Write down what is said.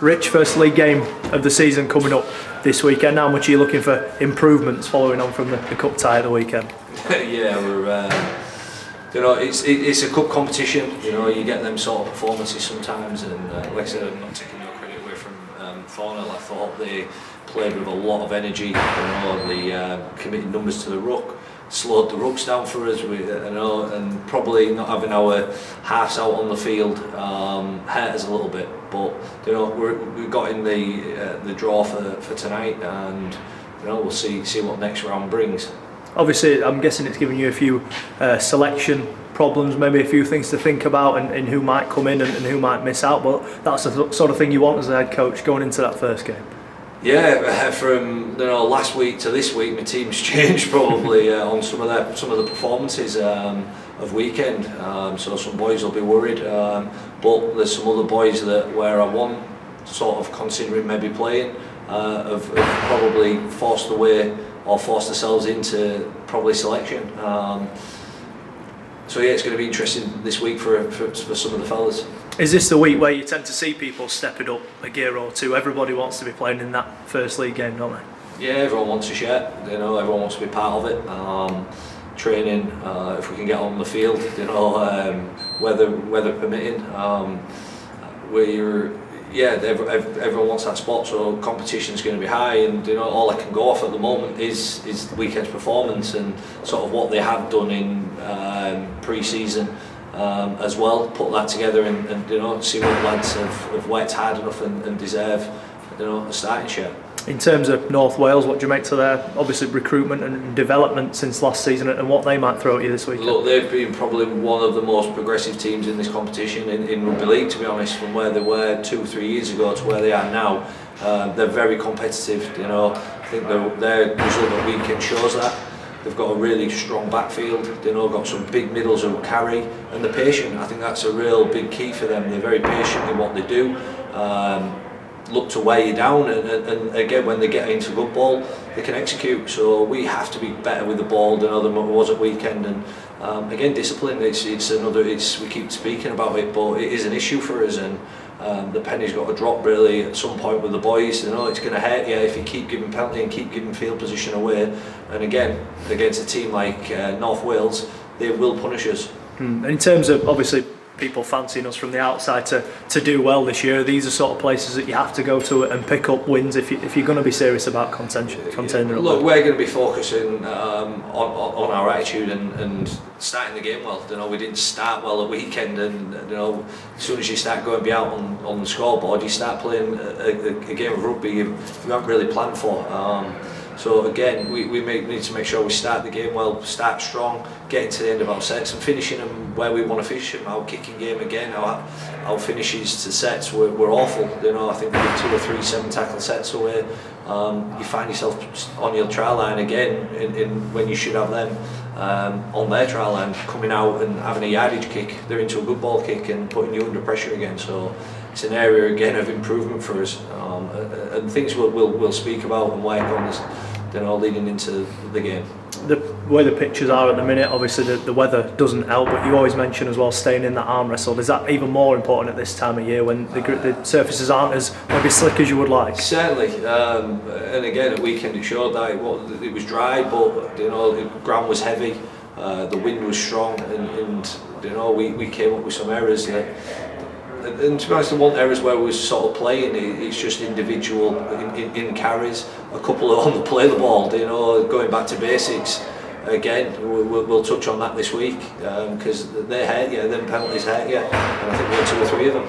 Rich, first league game of the season coming up this weekend. How much are you looking for improvements following on from the cup tie at the weekend? Yeah, it's a cup competition. You get them sort of performances sometimes, and like I said, I'm not taking no credit away from Horne. I thought they played with a lot of energy. The committed numbers to the ruck slowed the rucks down for us. And probably not having our halves out on the field hurt us a little bit. But we got in the draw for tonight, and we'll see what next round brings. Obviously, I'm guessing it's given you a few selection problems, maybe a few things to think about, and who might come in and who might miss out. But that's the sort of thing you want as a head coach going into that first game. Yeah, from last week to this week, my team's changed probably on some of the performances of weekend. So some boys will be worried, but there's some other boys where I want sort of considering maybe playing have probably forced themselves into probably selection. So yeah, it's going to be interesting this week for some of the fellas. Is this the week where you tend to see people stepping up a gear or two? Everybody wants to be playing in that first league game, don't they? Yeah, everyone wants a share. Everyone wants to be part of it. Training, if we can get on the field, weather permitting. Everyone wants that spot, so competition's going to be high, and all I can go off at the moment is the weekend's performance and sort of what they have done in pre-season as well. Put that together and see what lads have worked hard enough and deserve a starting share. In terms of North Wales, what do you make to their obviously recruitment and development since last season, and what they might throw at you this weekend? Look, they've been probably one of the most progressive teams in this competition in rugby league, to be honest, from where they were 2 or 3 years ago to where they are now. They're very competitive. I think their result at weekend shows that. They've got a really strong backfield, got some big middles who carry, and they're patient. I think that's a real big key for them. They're very patient in what they do. Look to weigh you down, and again, when they get into good ball, they can execute. So we have to be better with the ball than what it was at weekend. And again, discipline. We keep speaking about it, but it is an issue for us. And the penny's got to drop really at some point with the boys. It's going to hurt you if you keep giving penalty and keep giving field position away. And again, against a team like North Wales, they will punish us. In terms of obviously people fancying us from the outside to do well this year, these are sort of places that you have to go to and pick up wins if you're going to be serious about contending. Look, we're going to be focusing on our attitude and starting the game well. We didn't start well at weekend, and as soon as you start going out on the scoreboard, you start playing a game of rugby you haven't really planned for. So again, we need to make sure we start the game well, start strong, getting to the end of our sets and finishing them where we want to finish them. Our kicking game again, our finishes to sets were awful. I think we did 2 or 3 7-tackle sets away. You find yourself on your try line again when you should have them on their try line, coming out and having a yardage kick. They're into a good ball kick and putting you under pressure again. So it's an area again of improvement for us, and things we'll speak about and work on this, leading into the game. The way the pitches are at the minute, obviously the weather doesn't help, but you always mention as well staying in that arm wrestle. Is that even more important at this time of year when the surfaces aren't as maybe slick as you would like? Certainly, and again at weekend it showed that it was dry, but the ground was heavy, the wind was strong, and we came up with some errors that. And to be honest, there weren't errors where we were sort of playing. It's just individual in carries. A couple on the play the ball. Going back to basics. Again, we'll touch on that this week because they hurt you. Them penalties hurt you, and I think we had 2 or 3 of them.